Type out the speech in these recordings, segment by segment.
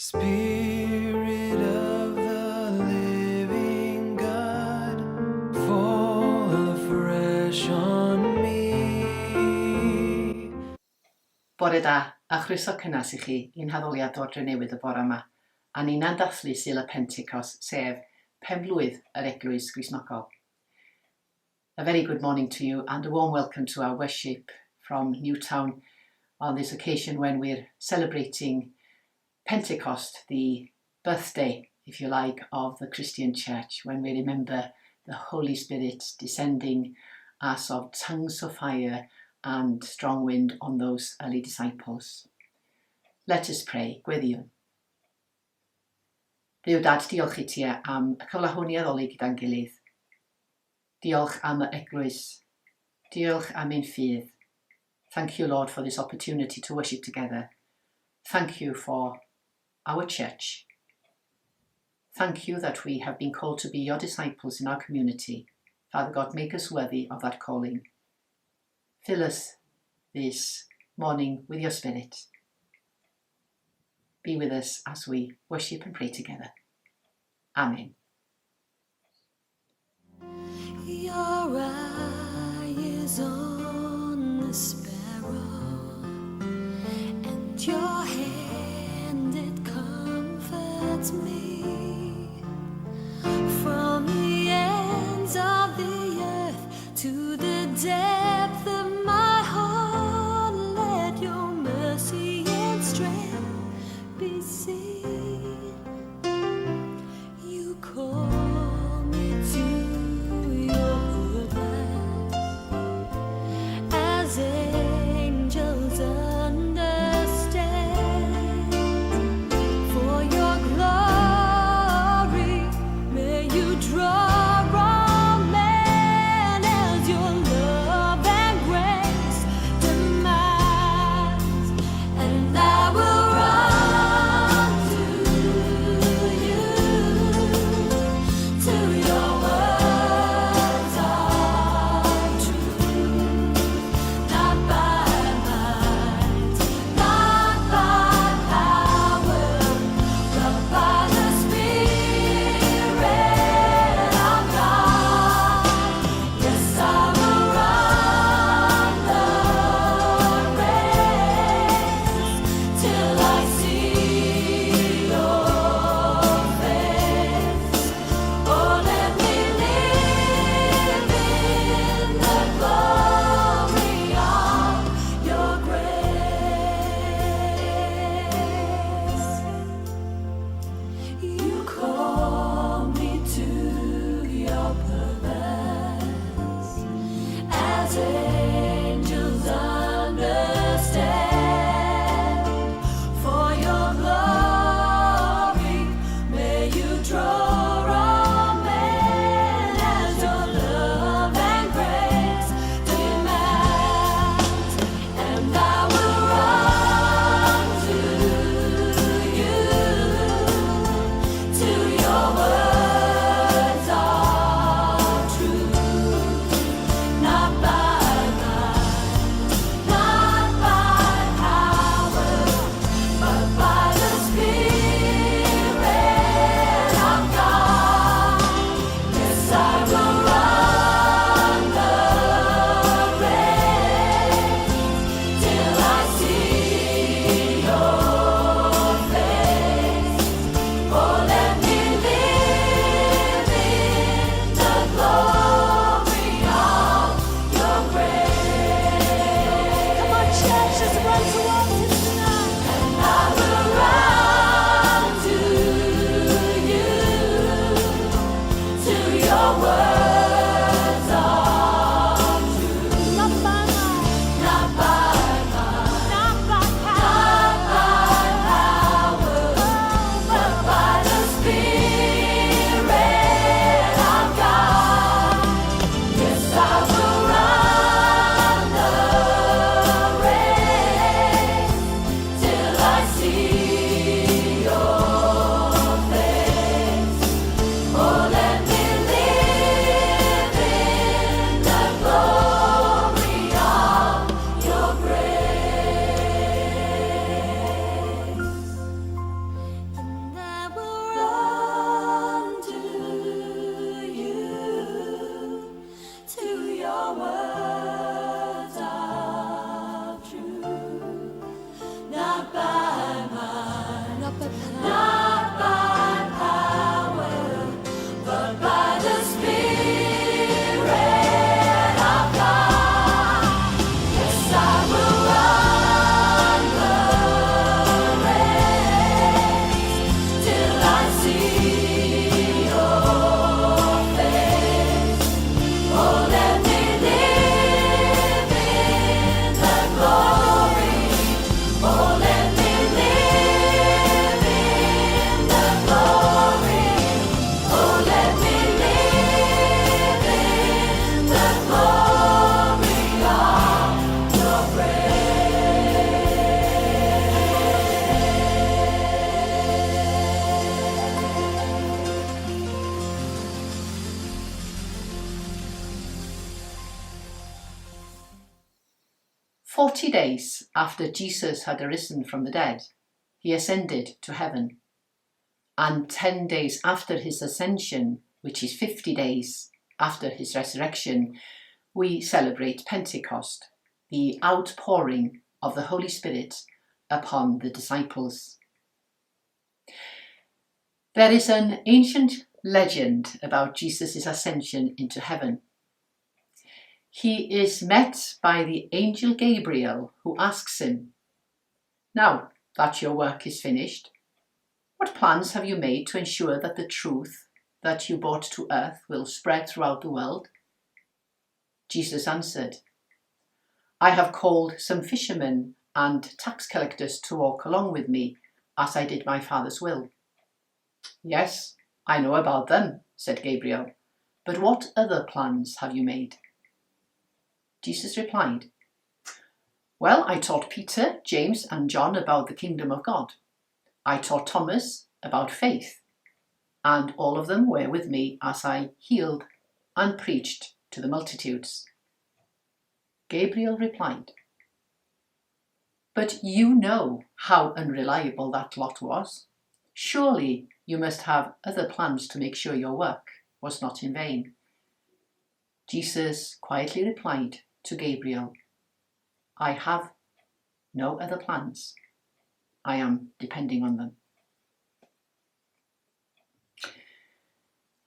Spirit of the living God, fall afresh on me. Bore da, a chroeso cynnas I chi i'n haddoliad o Adre Newydd y bore yma, a ni'n dathlu Sul y Pentecost, sef penblwydd yr Eglwys Gristnogol. A very good morning to you and a warm welcome to our worship from Newtown on this occasion when we're celebrating Pentecost, the birthday, if you like, of the Christian Church, when we remember the Holy Spirit descending as of tongues of fire and strong wind on those early disciples. Let us pray. Gweddiwn. Dduw Dad, diolch I ti am y cyfle hwn I addoli gyda'n gilydd. Diolch am y eglwys. Diolch am ein ffydd. Thank you, Lord, for this opportunity to worship together. Thank you for our church. Thank you that we have been called to be your disciples in our community. Father God, make us worthy of that calling. Fill us this morning with your Spirit. Be with us as we worship and pray together. Amen. Your eye is on the sparrow, and your hand it comforts me. From the ends of the earth to the depth of my heart, let your mercy and strength be seen. You call me to your goodness, as angels understand. For your glory, may you draw all men as your love and grace demands. And I will run to 40 days after Jesus had arisen from the dead, he ascended to heaven. And 10 days after his ascension, which is 50 days after his resurrection, we celebrate Pentecost, the outpouring of the Holy Spirit upon the disciples. There is an ancient legend about Jesus' ascension into heaven. He is met by the angel Gabriel, who asks him, "Now that your work is finished, what plans have you made to ensure that the truth that you brought to earth will spread throughout the world?" Jesus answered, "I have called some fishermen and tax collectors to walk along with me, as I did my Father's will." "Yes, I know about them," said Gabriel, "but what other plans have you made?" Jesus replied, "Well, I taught Peter, James, and John about the kingdom of God. I taught Thomas about faith, and all of them were with me as I healed and preached to the multitudes." Gabriel replied, "But you know how unreliable that lot was. Surely you must have other plans to make sure your work was not in vain." Jesus quietly replied to Gabriel, "I have no other plans. I am depending on them."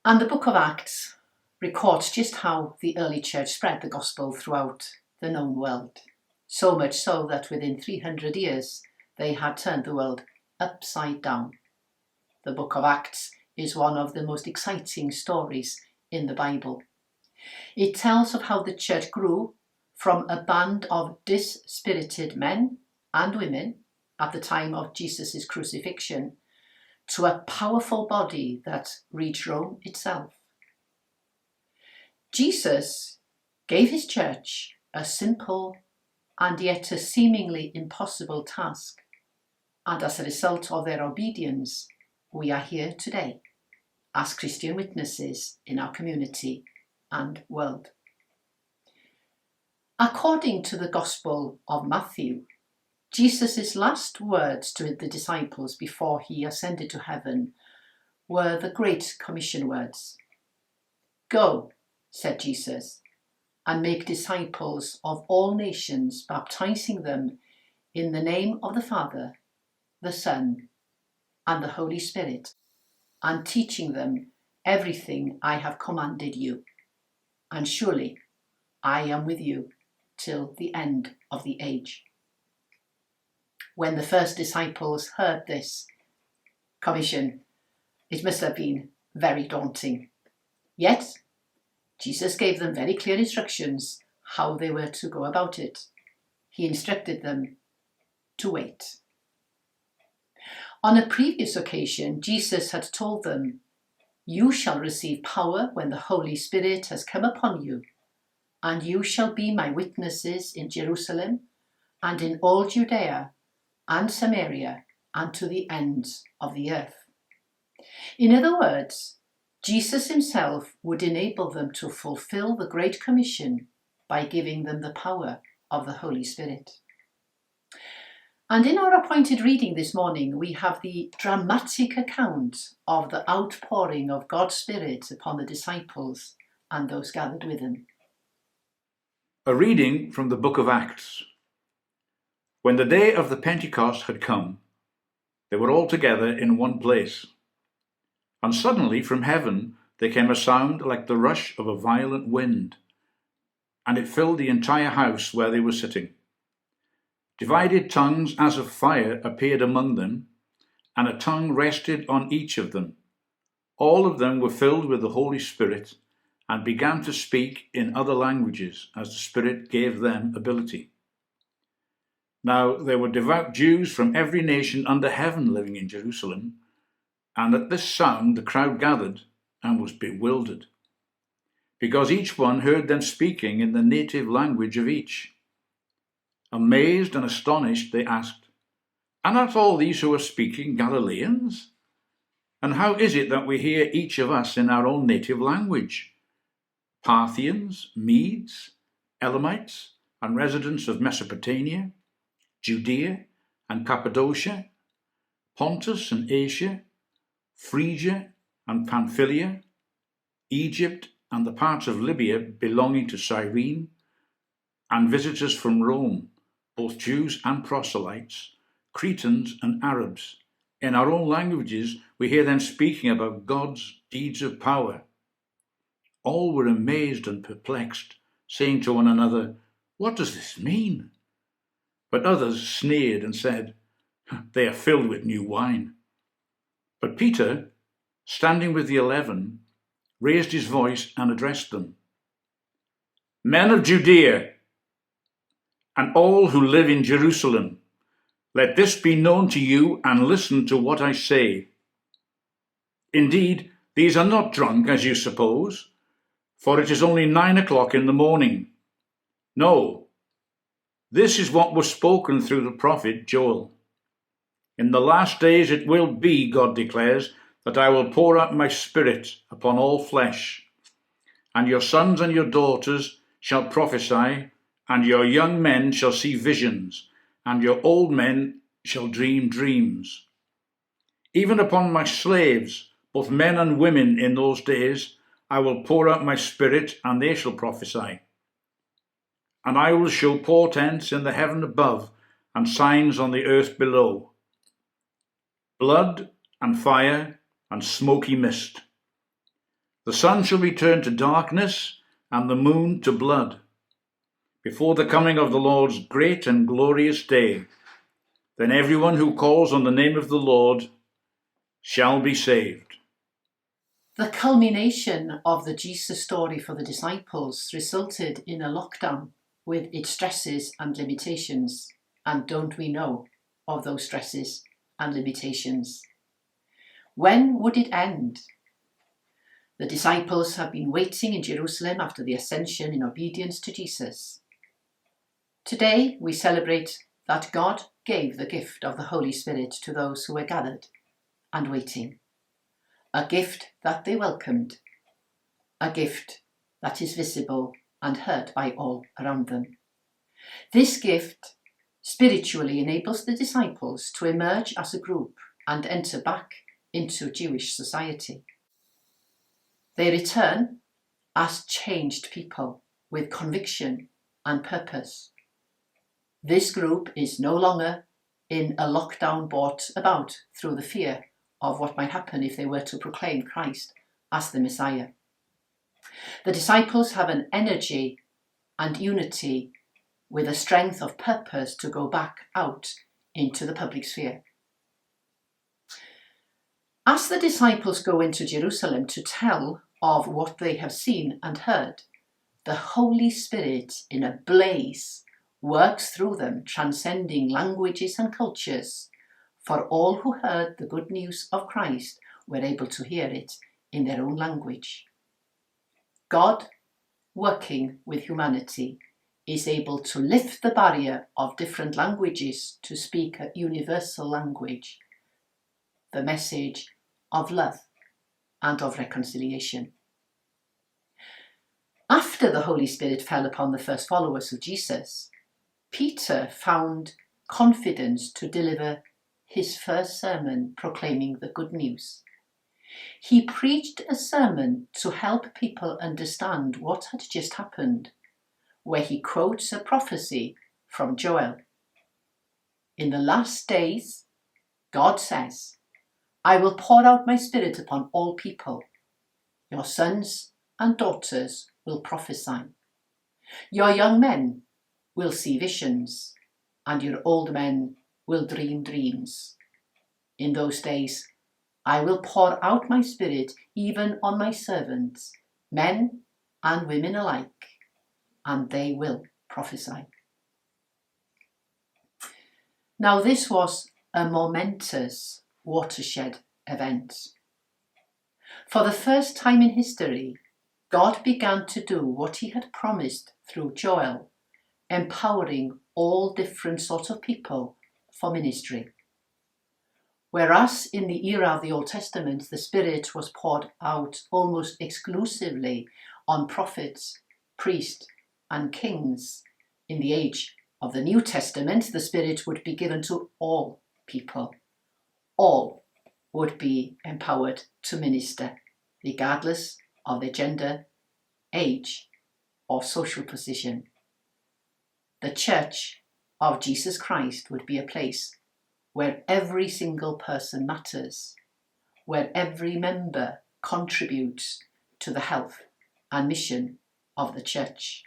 And the book of Acts records just how the early church spread the gospel throughout the known world. So much so that within 300 years they had turned the world upside down. The book of Acts is one of the most exciting stories in the Bible. It tells of how the church grew from a band of dispirited men and women at the time of Jesus' crucifixion to a powerful body that reached Rome itself. Jesus gave his church a simple and yet a seemingly impossible task, and as a result of their obedience, we are here today as Christian witnesses in our community and world. According to the Gospel of Matthew, Jesus' last words to the disciples before he ascended to heaven were the Great Commission words. "Go," said Jesus, "and make disciples of all nations, baptizing them in the name of the Father, the Son, and the Holy Spirit, and teaching them everything I have commanded you. And surely I am with you till the end of the age." When the first disciples heard this commission, it must have been very daunting. Yet, Jesus gave them very clear instructions how they were to go about it. He instructed them to wait. On a previous occasion, Jesus had told them, "You shall receive power when the Holy Spirit has come upon you, and you shall be my witnesses in Jerusalem and in all Judea and Samaria and to the ends of the earth." In other words, Jesus himself would enable them to fulfill the Great Commission by giving them the power of the Holy Spirit. And in our appointed reading this morning, we have the dramatic account of the outpouring of God's Spirit upon the disciples and those gathered with him. A reading from the book of Acts. When the day of the Pentecost had come, they were all together in one place. And suddenly from heaven there came a sound like the rush of a violent wind, and it filled the entire house where they were sitting. Divided tongues as of fire appeared among them, and a tongue rested on each of them. All of them were filled with the Holy Spirit and began to speak in other languages as the Spirit gave them ability. Now there were devout Jews from every nation under heaven living in Jerusalem, and at this sound the crowd gathered and was bewildered, because each one heard them speaking in the native language of each. Amazed and astonished, they asked, "Are not all these who are speaking Galileans? And how is it that we hear each of us in our own native language? Parthians, Medes, Elamites, and residents of Mesopotamia, Judea and Cappadocia, Pontus and Asia, Phrygia and Pamphylia, Egypt and the parts of Libya belonging to Cyrene, and visitors from Rome, both Jews and proselytes, Cretans and Arabs. In our own languages, we hear them speaking about God's deeds of power. All were amazed and perplexed, saying to one another, "What does this mean?" But others sneered and said, "They are filled with new wine." But Peter, standing with the 11, raised his voice and addressed them. "Men of Judea, and all who live in Jerusalem, let this be known to you and listen to what I say. Indeed, these are not drunk, as you suppose, for it is only 9 o'clock in the morning. No, this is what was spoken through the prophet Joel. In the last days it will be, God declares, that I will pour out my spirit upon all flesh, and your sons and your daughters shall prophesy, and your young men shall see visions, and your old men shall dream dreams. Even upon my slaves, both men and women in those days, I will pour out my spirit, and they shall prophesy. And I will show portents in the heaven above, and signs on the earth below: blood and fire and smoky mist. The sun shall be turned to darkness, and the moon to blood, before the coming of the Lord's great and glorious day. Then everyone who calls on the name of the Lord shall be saved." The culmination of the Jesus story for the disciples resulted in a lockdown with its stresses and limitations. And don't we know of those stresses and limitations? When would it end? The disciples have been waiting in Jerusalem after the ascension in obedience to Jesus. Today we celebrate that God gave the gift of the Holy Spirit to those who were gathered and waiting. A gift that they welcomed. A gift that is visible and heard by all around them. This gift spiritually enables the disciples to emerge as a group and enter back into Jewish society. They return as changed people with conviction and purpose. This group is no longer in a lockdown brought about through the fear of what might happen if they were to proclaim Christ as the Messiah. The disciples have an energy and unity with a strength of purpose to go back out into the public sphere. As the disciples go into Jerusalem to tell of what they have seen and heard, the Holy Spirit in a blaze works through them, transcending languages and cultures, for all who heard the good news of Christ were able to hear it in their own language. God, working with humanity, is able to lift the barrier of different languages to speak a universal language, the message of love and of reconciliation. After the Holy Spirit fell upon the first followers of Jesus, Peter found confidence to deliver his first sermon proclaiming the good news. He preached a sermon to help people understand what had just happened, where he quotes a prophecy from Joel. In the last days, God says, "I will pour out my spirit upon all people. Your sons and daughters will prophesy. Your young men will see visions, and your old men will dream dreams. In those days, I will pour out my spirit even on my servants, men and women alike, and they will prophesy." Now, this was a momentous watershed event. For the first time in history, God began to do what he had promised through Joel, empowering all different sorts of people for ministry. Whereas in the era of the Old Testament, the Spirit was poured out almost exclusively on prophets, priests, and kings, in the age of the New Testament, the Spirit would be given to all people. All would be empowered to minister, regardless of their gender, age, or social position. The Church of Jesus Christ would be a place where every single person matters, where every member contributes to the health and mission of the Church.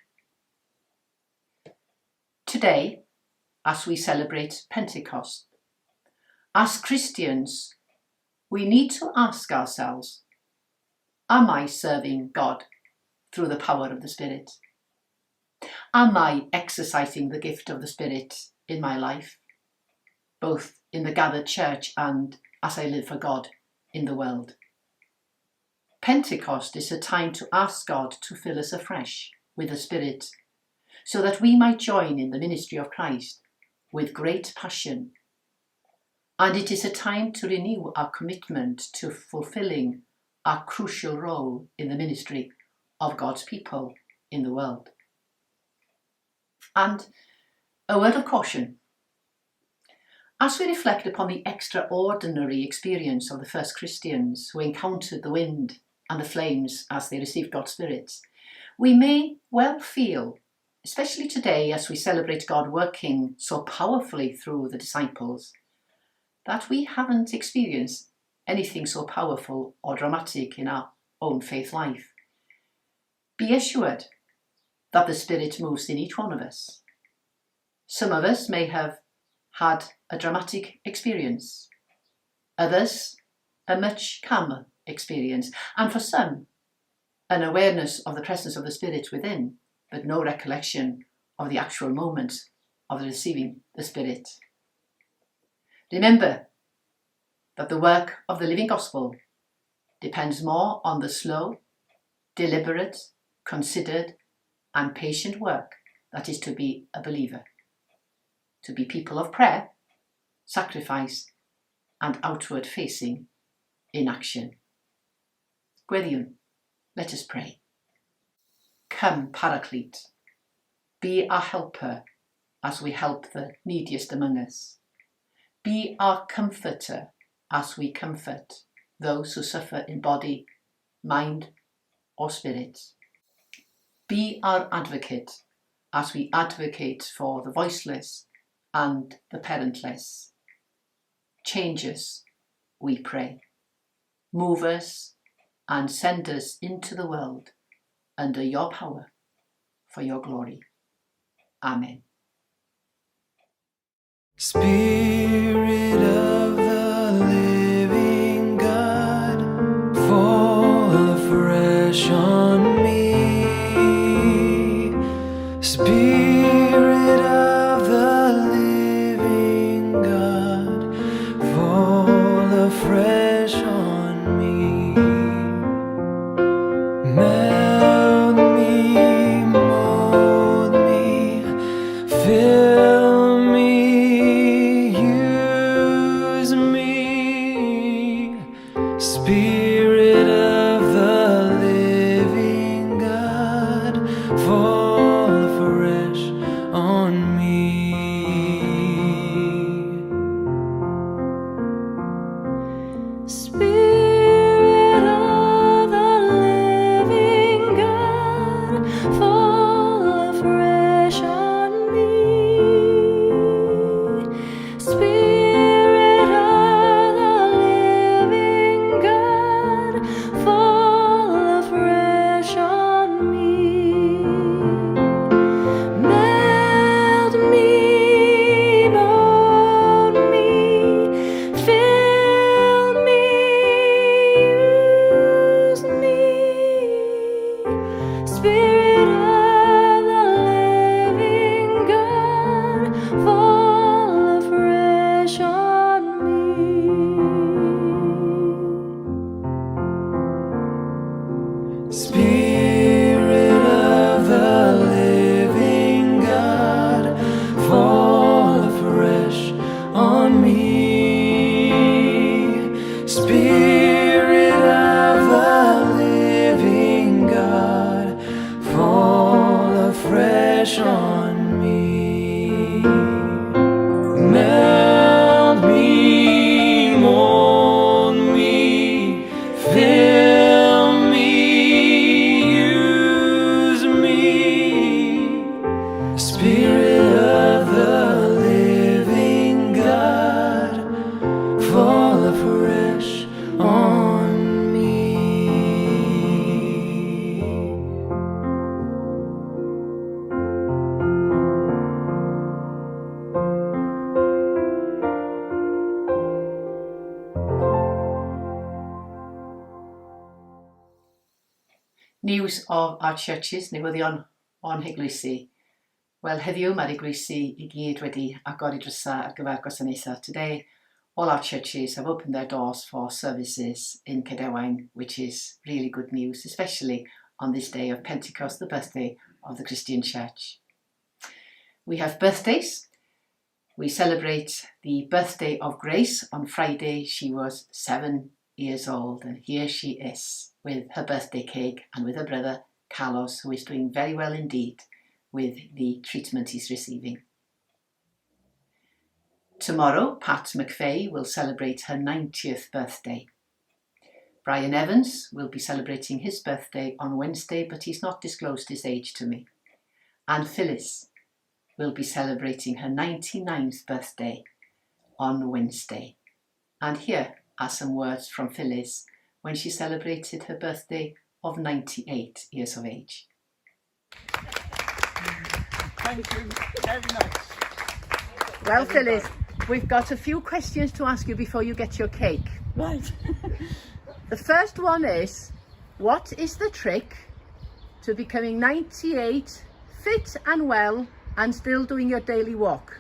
Today, as we celebrate Pentecost, as Christians, we need to ask ourselves, am I serving God through the power of the Spirit? Am I exercising the gift of the Spirit in my life, both in the gathered church and as I live for God in the world? Pentecost is a time to ask God to fill us afresh with the Spirit, so that we might join in the ministry of Christ with great passion. And it is a time to renew our commitment to fulfilling our crucial role in the ministry of God's people in the world. And a word of caution. As we reflect upon the extraordinary experience of the first Christians who encountered the wind and the flames as they received God's Spirit, we may well feel, especially today as we celebrate God working so powerfully through the disciples, that we haven't experienced anything so powerful or dramatic in our own faith life. Be assured that the Spirit moves in each one of us. Some of us may have had a dramatic experience, others a much calmer experience, and for some, an awareness of the presence of the Spirit within, but no recollection of the actual moment of receiving the Spirit. Remember that the work of the living gospel depends more on the slow, deliberate, considered, and patient work that is to be a believer, to be people of prayer, sacrifice, and outward facing in action. Gweddiwn, let us pray. Come, Paraclete, be our helper as we help the neediest among us. Be our comforter as we comfort those who suffer in body, mind, or spirit. Be our advocate as we advocate for the voiceless and the parentless. Change us, we pray. Move us and send us into the world under your power for your glory. Amen. Spirit of the living God, fall afresh on me. Spirit of the living God, fall afresh on me. Melt me, mold me, fill me, use me. Spirit of the living God, fall afresh on me. Spirit of the living God, fall afresh on me. Spirit of the living God, fall afresh on me. Melt me, mold me, fill me, use me. Spirit of the living God, fall afresh on me. Spirit of the living God, fall afresh on me. Spirit of the living God, fall afresh on me. News of our churches, newyddion o'n Heglwysi. Wel, heddiw mae'r Eglwysi I gyd wedi agor I drysau ar gyfer gwasanaethau. Today, all our churches have opened their doors for services in Cerdewain, which is really good news, especially on this day of Pentecost, the birthday of the Christian Church. We have birthdays. We celebrate the birthday of Grace. On Friday, she was 7 years old, and here she is with her birthday cake and with her brother Carlos, who is doing very well indeed with the treatment he's receiving. Tomorrow, Pat McVeigh will celebrate her 90th birthday. Brian Evans will be celebrating his birthday on Wednesday, but he's not disclosed his age to me. And Phyllis will be celebrating her 99th birthday on Wednesday. And here are some words from Phyllis when she celebrated her birthday of 98 years of age. Thank you very much. Well, Phyllis, we've got a few questions to ask you before you get your cake. Right. The first one is, what is the trick to becoming 98, fit and well, and still doing your daily walk?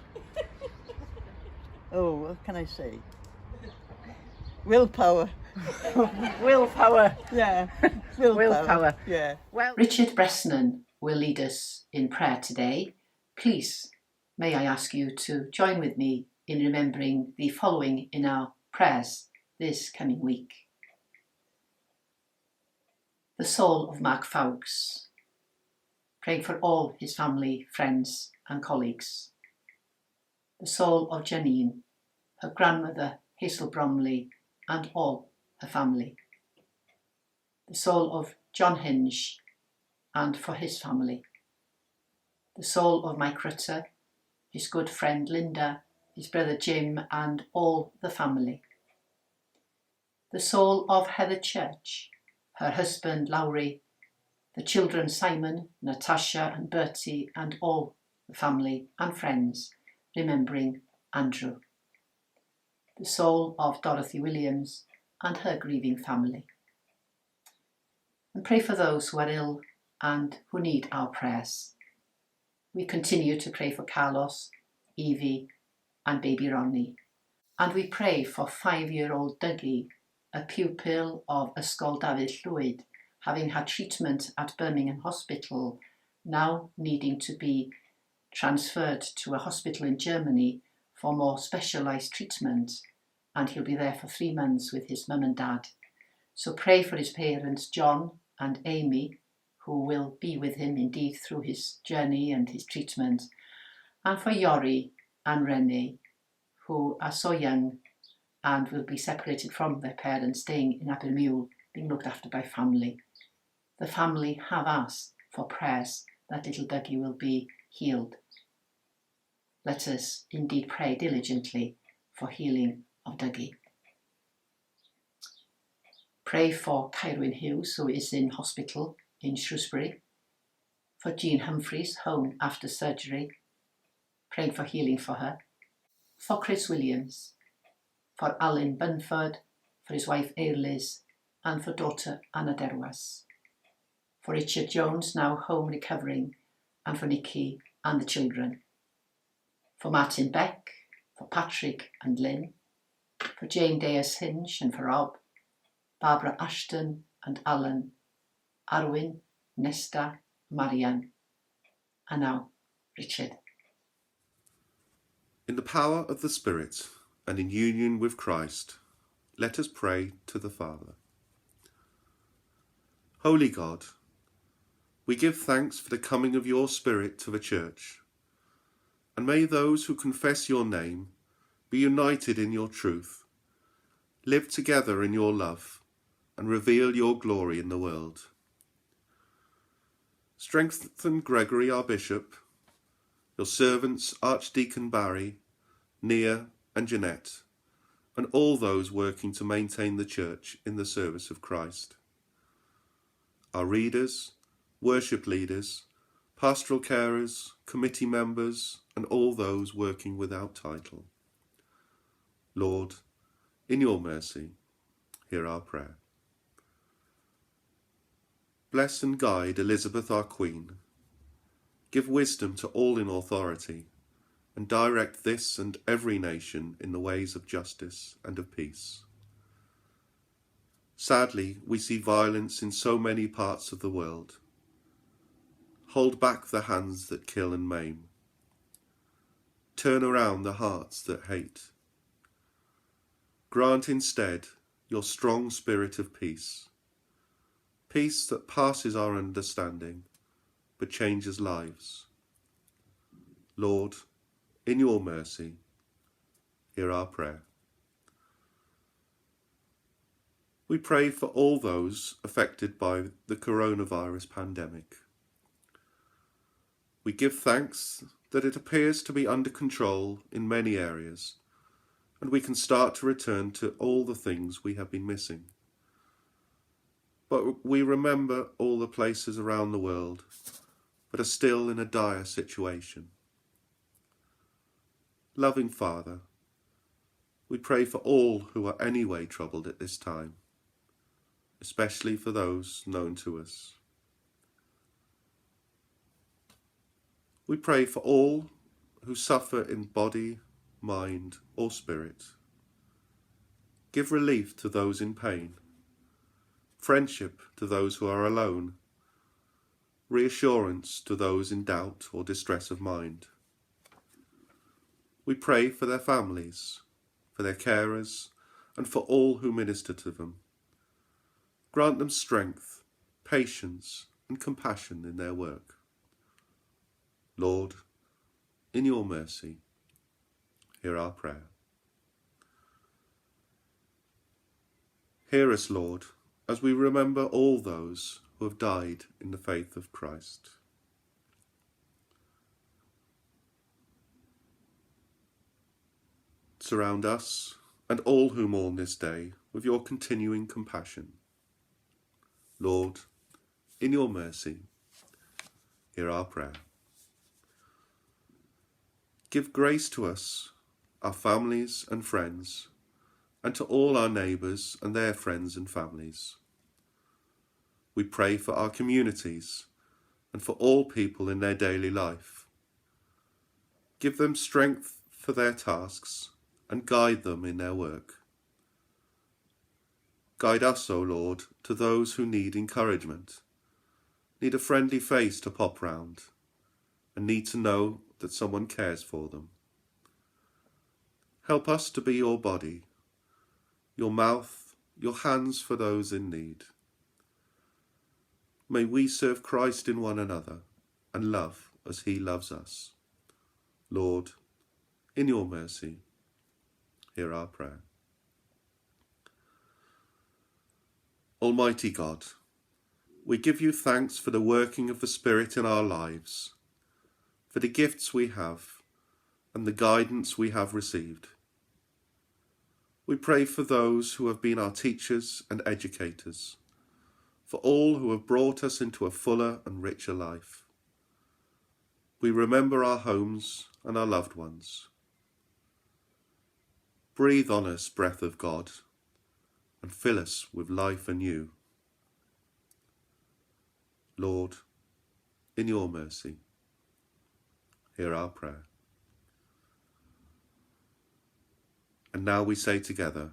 Oh, what can I say? Willpower. Willpower. Yeah. Willpower. Willpower. Yeah. Well, Richard Bresnan will lead us in prayer today. Please, may I ask you to join with me in remembering the following in our prayers this coming week. The soul of Mark Fawkes, praying for all his family, friends and colleagues. The soul of Janine, her grandmother Hazel Bromley and all her family. The soul of John Hinge and for his family. The soul of Mike Rutter, his good friend Linda, his brother Jim and all the family. The soul of Heather Church, her husband Lowry, the children Simon, Natasha and Bertie and all the family and friends, remembering Andrew. The soul of Dorothy Williams and her grieving family. And pray for those who are ill and who need our prayers. We continue to pray for Carlos, Evie and baby Ronnie. And we pray for 5-year-old Dougie, a pupil of Ysgol Dafydd Llwyd, having had treatment at Birmingham Hospital, now needing to be transferred to a hospital in Germany for more specialised treatment, and he'll be there for 3 months with his mum and dad. So pray for his parents, John and Amy, who will be with him indeed through his journey and his treatment, and for Yori and Renee, who are so young and will be separated from their parents, staying in Abermule, being looked after by family. The family have asked for prayers that little Dougie will be healed. Let us indeed pray diligently for healing of Dougie. Pray for Cyrwin Hughes, who is in hospital in Shrewsbury, for Jean Humphreys, home after surgery, praying for healing for her, for Chris Williams, for Alan Bunford, for his wife Eirlis, and for daughter Anna Derwas, for Richard Jones, now home recovering, and for Nikki and the children, for Martin Beck, for Patrick and Lynn, for Jane Deas Hinge and for Rob, Barbara Ashton and Alan, Arwyn, Nesta, Marianne, and now Richard. In the power of the Spirit and in union with Christ, let us pray to the Father. Holy God, we give thanks for the coming of your Spirit to the Church, and may those who confess your name be united in your truth, live together in your love, and reveal your glory in the world. Strengthen Gregory, our Bishop, your servants Archdeacon Barry, Nia and Jeanette, and all those working to maintain the Church in the service of Christ. Our readers, worship leaders, pastoral carers, committee members, and all those working without title. Lord, in your mercy, hear our prayer. Bless and guide Elizabeth our Queen. Give wisdom to all in authority, and direct this and every nation in the ways of justice and of peace. Sadly, we see violence in so many parts of the world. Hold back the hands that kill and maim. Turn around the hearts that hate. Grant instead your strong spirit of peace, peace that passes our understanding, but changes lives. Lord, in your mercy, hear our prayer. We pray for all those affected by the coronavirus pandemic. We give thanks that it appears to be under control in many areas, and we can start to return to all the things we have been missing. But we remember all the places around the world that are still in a dire situation. Loving Father, we pray for all who are anyway troubled at this time, especially for those known to us. We pray for all who suffer in body, mind, or spirit. Give relief to those in pain, friendship to those who are alone, reassurance to those in doubt or distress of mind. We pray for their families, for their carers, and for all who minister to them. Grant them strength, patience, and compassion in their work. Lord, in your mercy, hear our prayer. Hear us, Lord, as we remember all those who have died in the faith of Christ. Surround us and all who mourn this day with your continuing compassion. Lord, in your mercy, hear our prayer. Give grace to us, our families and friends, and to all our neighbours and their friends and families. We pray for our communities and for all people in their daily life. Give them strength for their tasks and guide them in their work. Guide us, O Lord, to those who need encouragement, need a friendly face to pop round, and need to know that someone cares for them. Help us to be your body, your mouth, your hands for those in need. May we serve Christ in one another and love as he loves us. Lord, in your mercy, hear our prayer. Almighty God, we give you thanks for the working of the Spirit in our lives, for the gifts we have and the guidance we have received. We pray for those who have been our teachers and educators, for all who have brought us into a fuller and richer life. We remember our homes and our loved ones. Breathe on us, breath of God, and fill us with life anew. Lord, in your mercy, hear our prayer. And now we say together,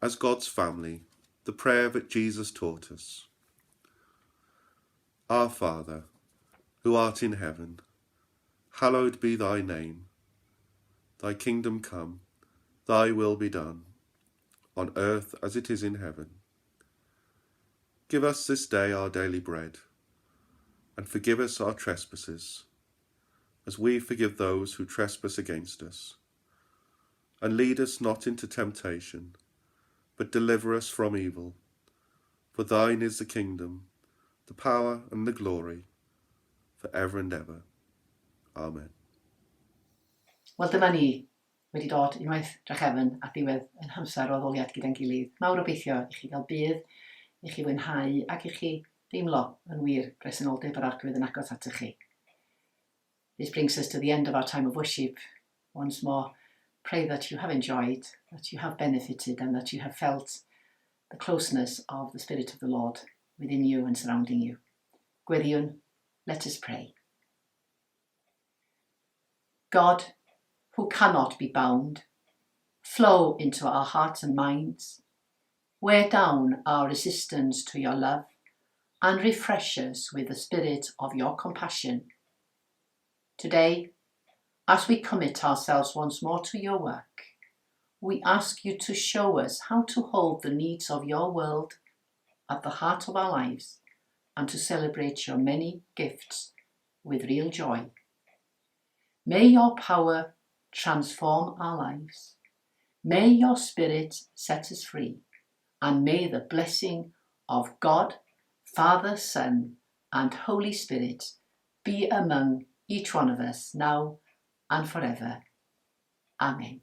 as God's family, the prayer that Jesus taught us. Our Father, who art in heaven, hallowed be thy name. Thy kingdom come, thy will be done, on earth as it is in heaven. Give us this day our daily bread, and forgive us our trespasses, as we forgive those who trespass against us. And lead us not into temptation, but deliver us from evil. For thine is the kingdom, the power and the glory, for ever and ever. Amen. Wel, dyma ni wedi dod unwaith drachefn a diwedd yn hamser o ddoliad gyda'n gilydd. Mawr obeithio i chi gael bydd, i chi fwynhau ac i chi deimlo yn wir bresenoldeb yr arglwydd yn agos atych chi. This brings us to the end of our time of worship. Once more, pray that you have enjoyed, that you have benefited, and that you have felt the closeness of the Spirit of the Lord within you and surrounding you. Gwiriwn, let us pray. God, who cannot be bound, flow into our hearts and minds, wear down our resistance to your love, and refresh us with the spirit of your compassion. Today, as we commit ourselves once more to your work, we ask you to show us how to hold the needs of your world at the heart of our lives and to celebrate your many gifts with real joy. May your power transform our lives. May your spirit set us free, and may the blessing of God, Father, Son, and Holy Spirit be among each one of us now and forever. Amen.